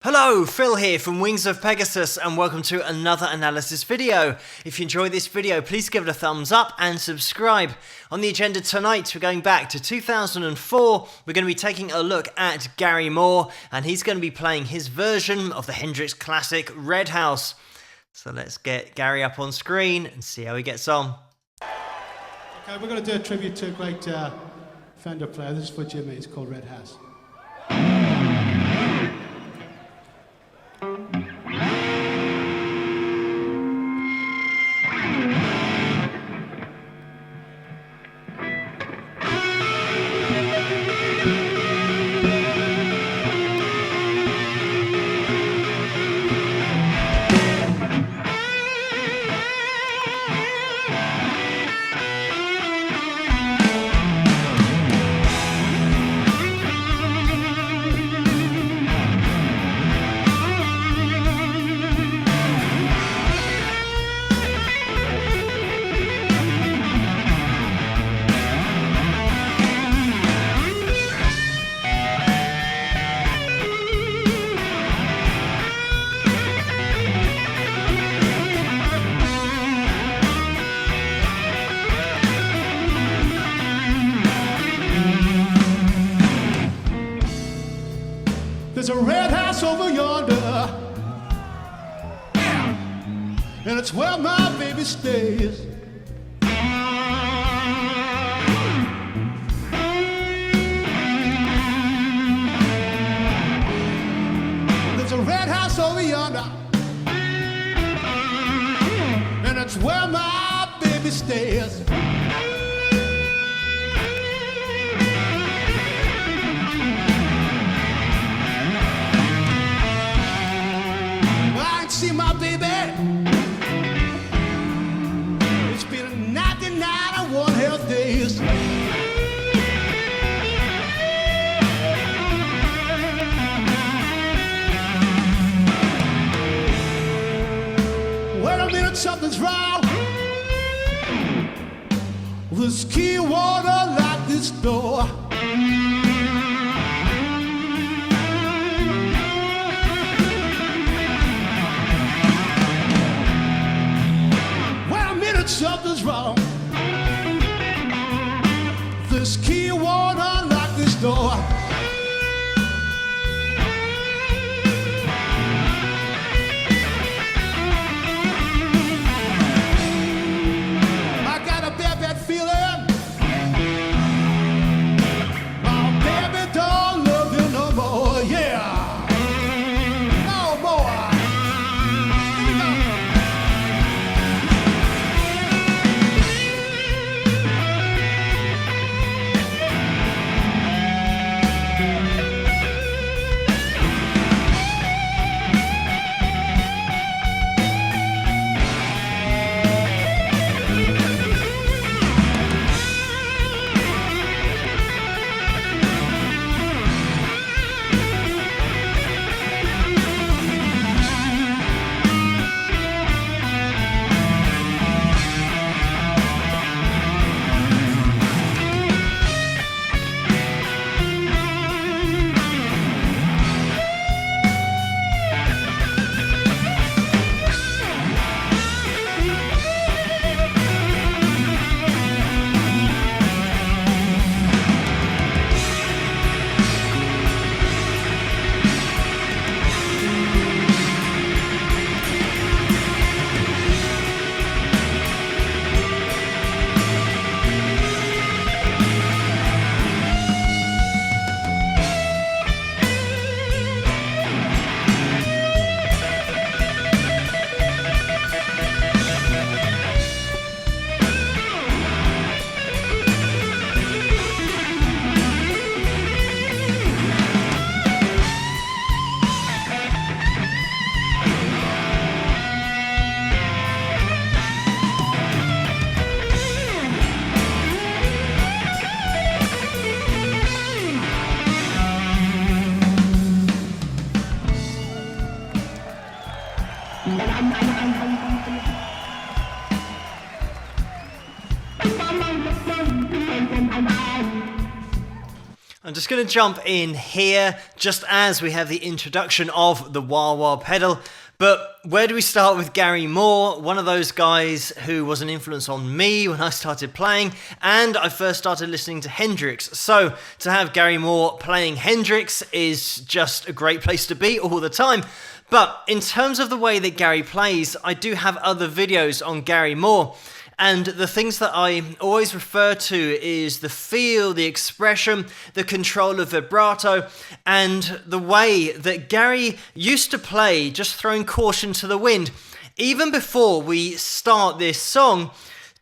Hello, Phil here from Wings of Pegasus and welcome to another analysis video. If you enjoyed this video, please give it a thumbs up and subscribe. On the agenda tonight, we're going back to 2004. We're going to be taking a look at Gary Moore and he's going to be playing his version of the Hendrix classic Red House. So let's get Gary up on screen and see how he gets on. Okay, we're going to do a tribute to a great Fender player. This is for Jimmy. It's called Red House. There's a red house over yonder, and it's where my baby stays. There's a red house over yonder, and it's where my baby stays. See my baby, it's been 99 health days. Wait a minute, something's wrong. This key won't unlock this door. Something's wrong. This key won't unlock this door. I got a bad feeling. My baby don't love you no more. Yeah, no more. I'm just going to jump in here just as we have the introduction of the wah wah pedal. But where do we start with Gary Moore? One of those guys who was an influence on me when I started playing, and I first started listening to Hendrix. So to have Gary Moore playing Hendrix is just a great place to be all the time. But in terms of the way that Gary plays, I do have other videos on Gary Moore. And the things that I always refer to is the feel, the expression, the control of vibrato, and the way that Gary used to play, just throwing caution to the wind. Even before we start this song,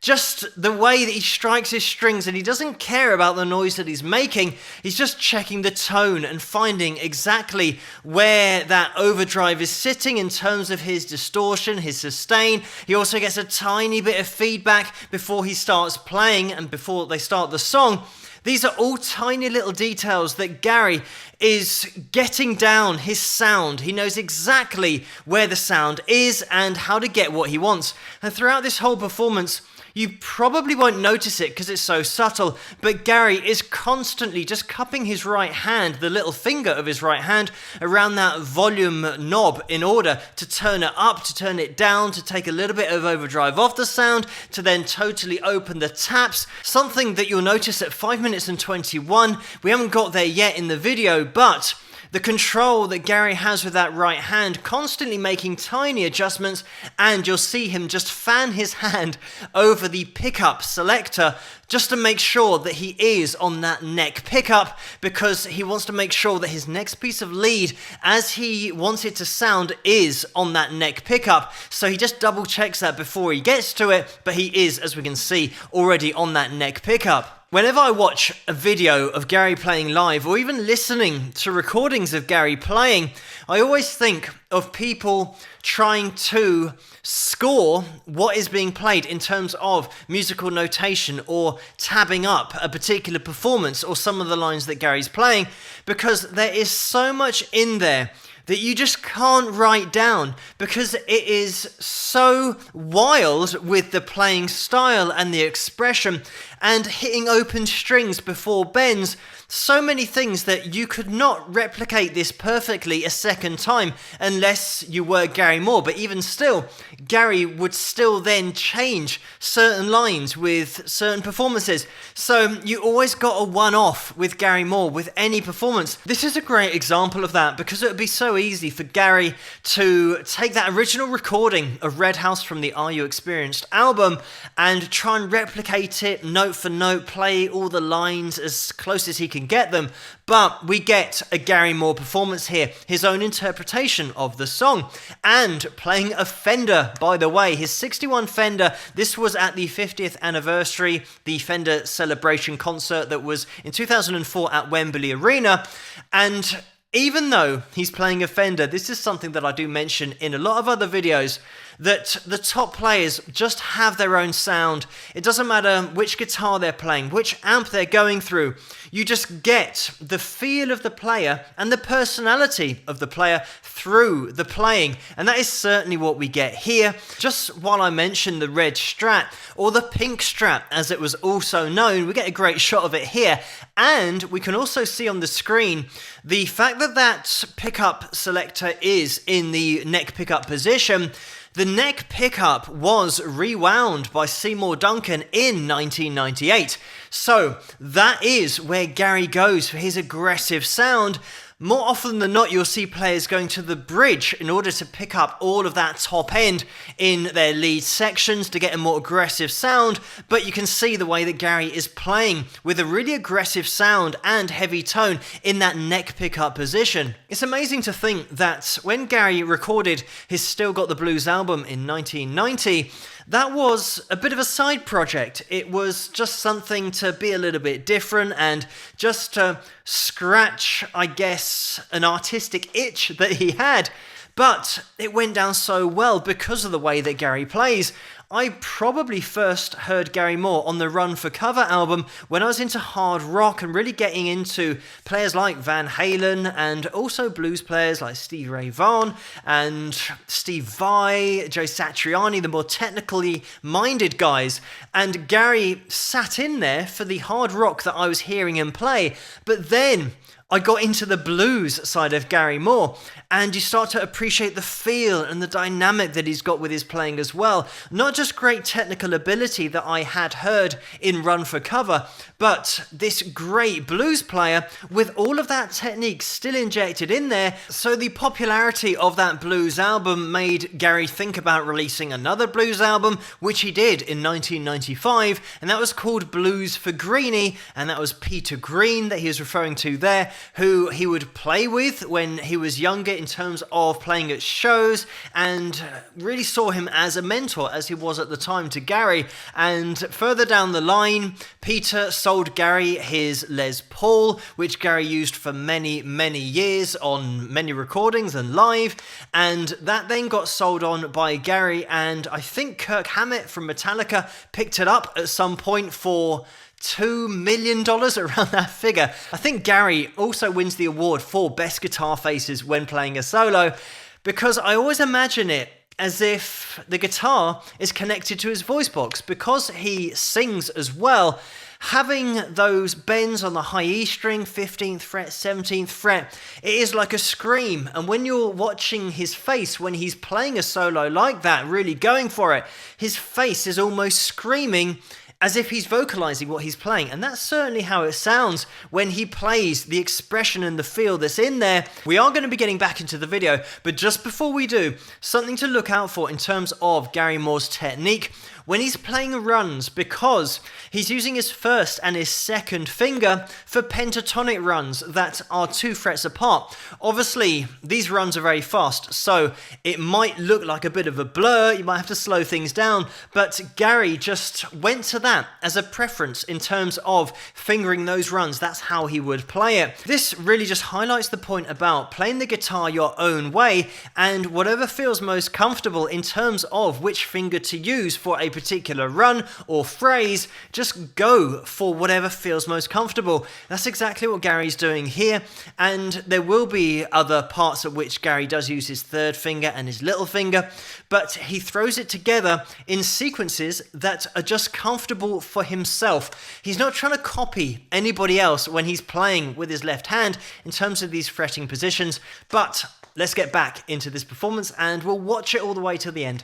just the way that he strikes his strings, and he doesn't care about the noise that he's making. He's just checking the tone and finding exactly where that overdrive is sitting in terms of his distortion, his sustain. He also gets a tiny bit of feedback before he starts playing and before they start the song. These are all tiny little details that Gary is getting down his sound. He knows exactly where the sound is and how to get what he wants. And throughout this whole performance, you probably won't notice it because it's so subtle, but Gary is constantly just cupping his right hand, the little finger of his right hand, around that volume knob in order to turn it up, to turn it down, to take a little bit of overdrive off the sound, to then totally open the taps. Something that you'll notice at 5 minutes and 21. We haven't got there yet in the video, but the control that Gary has with that right hand, constantly making tiny adjustments, and you'll see him just fan his hand over the pickup selector just to make sure that he is on that neck pickup, because he wants to make sure that his next piece of lead, as he wants it to sound, is on that neck pickup. So he just double checks that before he gets to it, but he is, as we can see, already on that neck pickup. Whenever I watch a video of Gary playing live, or even listening to recordings of Gary playing, I always think of people trying to score what is being played in terms of musical notation or tabbing up a particular performance or some of the lines that Gary's playing, because there is so much in there that you just can't write down, because it is so wild with the playing style and the expression and hitting open strings before bends. So many things that you could not replicate this perfectly a second time unless you were Gary Moore. But even still, Gary would still then change certain lines with certain performances. So you always got a one-off with Gary Moore with any performance. This is a great example of that, because it would be so easy for Gary to take that original recording of Red House from the Are You Experienced album and try and replicate it note for note, play all the lines as close as he can get them, but we get a Gary Moore performance here, his own interpretation of the song, and playing a Fender, by the way, his 61 Fender. This was at the 50th anniversary, the Fender celebration concert that was in 2004 at Wembley Arena. And even though he's playing a Fender, this is something that I do mention in a lot of other videos, that the top players just have their own sound. It doesn't matter which guitar they're playing, which amp they're going through. You just get the feel of the player and the personality of the player through the playing. And that is certainly what we get here. Just while I mention the red Strat, or the pink Strat as it was also known, we get a great shot of it here. And we can also see on the screen the fact that that pickup selector is in the neck pickup position. The neck pickup was rewound by Seymour Duncan in 1998. So that is where Gary goes for his aggressive sound. More often than not, you'll see players going to the bridge in order to pick up all of that top end in their lead sections to get a more aggressive sound, but you can see the way that Gary is playing with a really aggressive sound and heavy tone in that neck pickup position. It's amazing to think that when Gary recorded his Still Got the Blues album in 1990, that was a bit of a side project. It was just something to be a little bit different and just to scratch, I guess, an artistic itch that he had. but it went down so well because of the way that Gary plays. I probably first heard Gary Moore on the Run for Cover album when I was into hard rock and really getting into players like Van Halen and also blues players like Stevie Ray Vaughan and Steve Vai, Joe Satriani, the more technically minded guys. And Gary sat in there for the hard rock that I was hearing him play. But then I got into the blues side of Gary Moore, and you start to appreciate the feel and the dynamic that he's got with his playing as well. Not just great technical ability that I had heard in Run for Cover, but this great blues player with all of that technique still injected in there. So the popularity of that blues album made Gary think about releasing another blues album, which he did in 1995, and that was called Blues for Greenie, and that was Peter Green that he was referring to there, who he would play with when he was younger in terms of playing at shows, and really saw him as a mentor as he was at the time to Gary. And further down the line, Peter sold Gary his Les Paul, which Gary used for many years on many recordings and live, and that then got sold on by Gary, and I think Kirk Hammett from Metallica picked it up at some point for $2 million, around that figure. I think Gary also wins the award for Best Guitar Faces when playing a solo, because I always imagine it as if the guitar is connected to his voice box, because he sings as well. Having those bends on the high E string, 15th fret, 17th fret, it is like a scream. And when you're watching his face, when he's playing a solo like that, really going for it, his face is almost screaming as if he's vocalizing what he's playing. And that's certainly how it sounds when he plays, the expression and the feel that's in there. We are going to be getting back into the video, but just before we do, something to look out for in terms of Gary Moore's technique when he's playing runs, because he's using his first and his second finger for pentatonic runs that are 2 frets apart. Obviously, these runs are very fast, so it might look like a bit of a blur, you might have to slow things down, but Gary just went to that as a preference in terms of fingering those runs. That's how he would play it. This really just highlights the point about playing the guitar your own way, and whatever feels most comfortable in terms of which finger to use for a particular run or phrase, just go for whatever feels most comfortable. That's exactly what Gary's doing here, and there will be other parts at which Gary does use his third finger and his little finger, but he throws it together in sequences that are just comfortable for himself. He's not trying to copy anybody else when he's playing with his left hand in terms of these fretting positions. But let's get back into this performance and we'll watch it all the way to the end.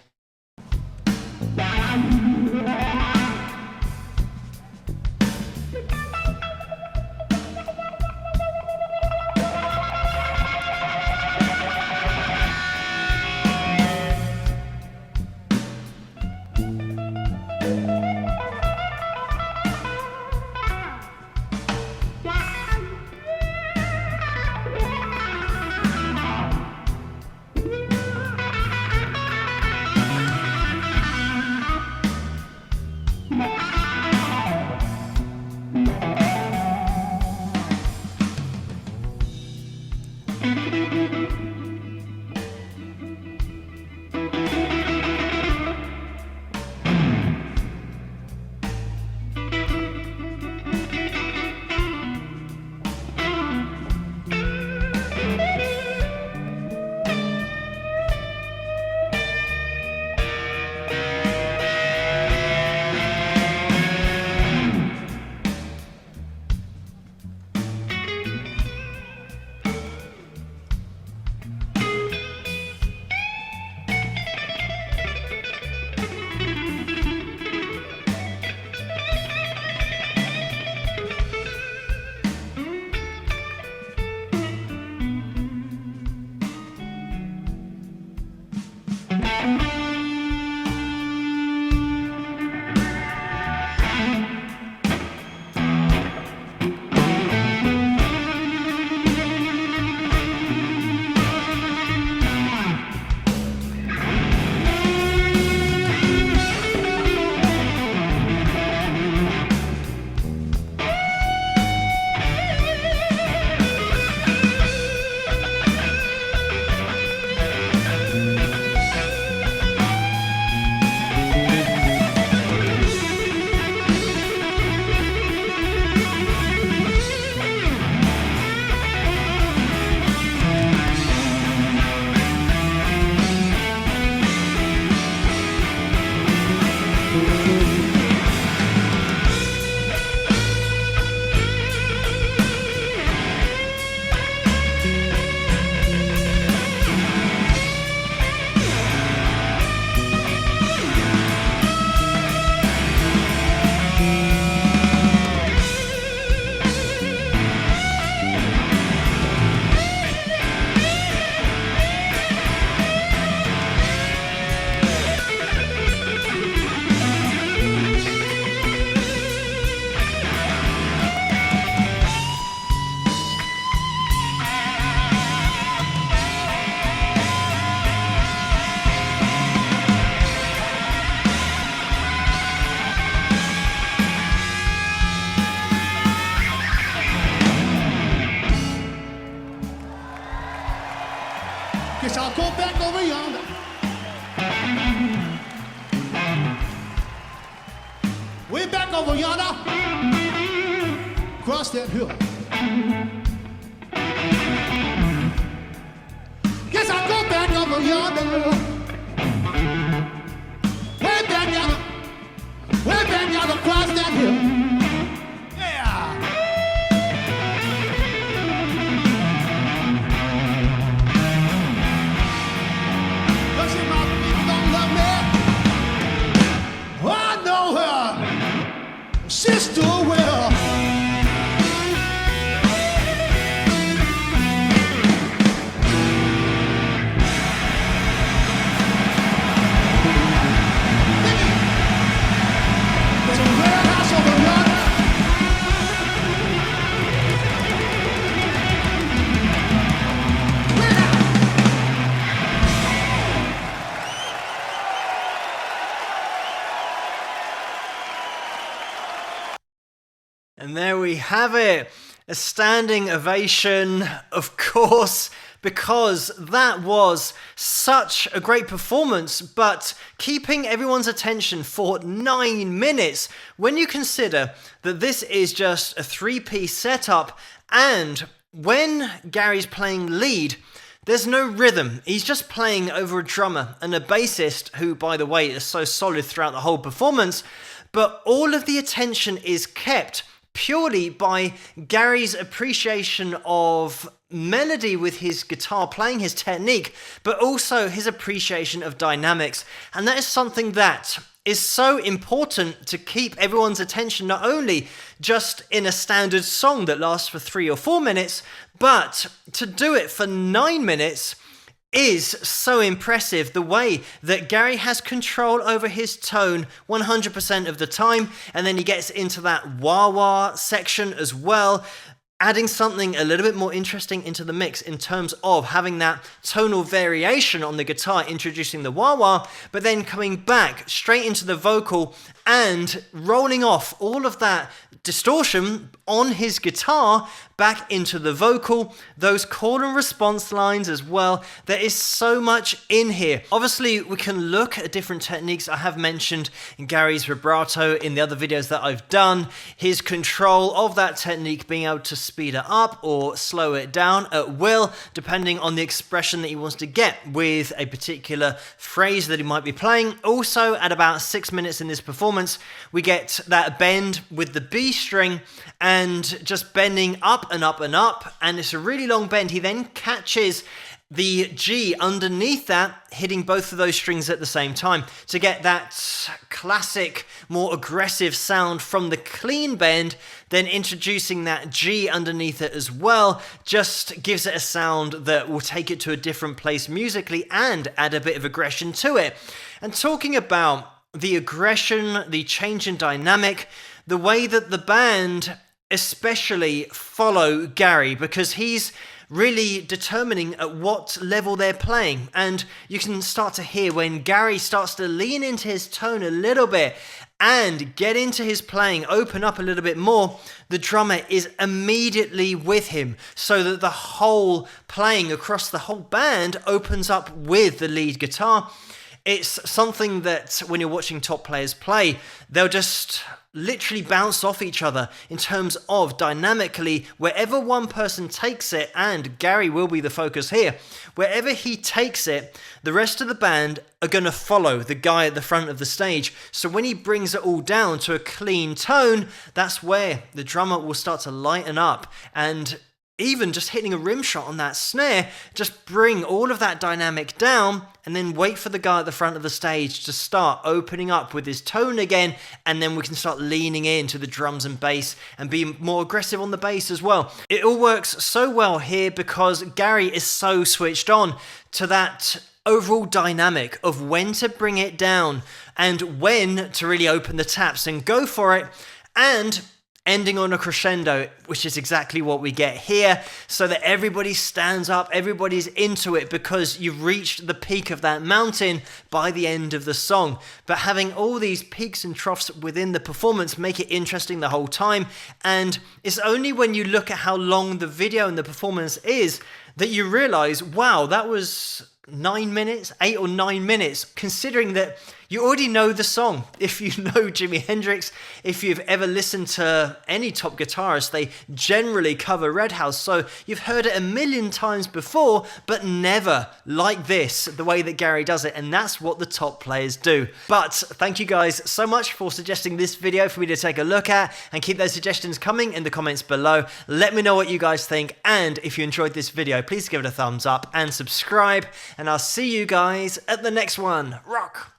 I'll go back over yonder. Way back over yonder. Cross that hill. Guess I'll go back over yonder. Way back yonder, cross that hill. Yeah. Don't say my people don't love me. I know her, sister well. And there we have it, a standing ovation, of course, because that was such a great performance, but keeping everyone's attention for 9 minutes, when you consider that this is just a 3-piece setup, and when Gary's playing lead, there's no rhythm. He's just playing over a drummer and a bassist, who, by the way, is so solid throughout the whole performance, but all of the attention is kept purely by Gary's appreciation of melody with his guitar playing, his technique, but also his appreciation of dynamics. And that is something that is so important to keep everyone's attention, not only just in a standard song that lasts for 3 or 4 minutes, but to do it for 9 minutes is so impressive. The way that Gary has control over his tone 100% of the time, and then he gets into that wah-wah section as well, adding something a little bit more interesting into the mix in terms of having that tonal variation on the guitar, introducing the wah-wah, but then coming back straight into the vocal and rolling off all of that distortion on his guitar back into the vocal, those call and response lines as well. There is so much in here. Obviously, we can look at different techniques. I have mentioned Gary's vibrato in the other videos that I've done, his control of that technique, being able to speed it up or slow it down at will, depending on the expression that he wants to get with a particular phrase that he might be playing. Also, at about 6 minutes in this performance, we get that bend with the B string and just bending up and up and up, and it's a really long bend. He then catches the G underneath that, hitting both of those strings at the same time to get that classic, more aggressive sound from the clean bend. Then introducing that G underneath it as well just gives it a sound that will take it to a different place musically and add a bit of aggression to it. And talking about the aggression, the change in dynamic, the way that the band especially follow Gary, because he's really determining at what level they're playing. And you can start to hear when Gary starts to lean into his tone a little bit and get into his playing, open up a little bit more, the drummer is immediately with him, so that the whole playing across the whole band opens up with the lead guitar. It's something that when you're watching top players play, they'll just literally bounce off each other in terms of dynamically, wherever one person takes it, and Gary will be the focus here, wherever he takes it, the rest of the band are going to follow the guy at the front of the stage. So when he brings it all down to a clean tone, that's where the drummer will start to lighten up, and even just hitting a rim shot on that snare, just bring all of that dynamic down, and then wait for the guy at the front of the stage to start opening up with his tone again, and then we can start leaning into the drums and bass and be more aggressive on the bass as well. It all works so well here because Gary is so switched on to that overall dynamic of when to bring it down and when to really open the taps and go for it, and ending on a crescendo, which is exactly what we get here, so that everybody stands up, everybody's into it, because you've reached the peak of that mountain by the end of the song. But having all these peaks and troughs within the performance make it interesting the whole time, and it's only when you look at how long the video and the performance is that you realize, wow, that was 9 minutes, 8 or 9 minutes, considering that you already know the song. If you know Jimi Hendrix, if you've ever listened to any top guitarist, they generally cover Red House, so you've heard it a million times before, but never like this, the way that Gary does it, and that's what the top players do. But thank you guys so much for suggesting this video for me to take a look at, and keep those suggestions coming in the comments below. Let me know what you guys think, and if you enjoyed this video, please give it a thumbs up and subscribe, and I'll see you guys at the next one. Rock!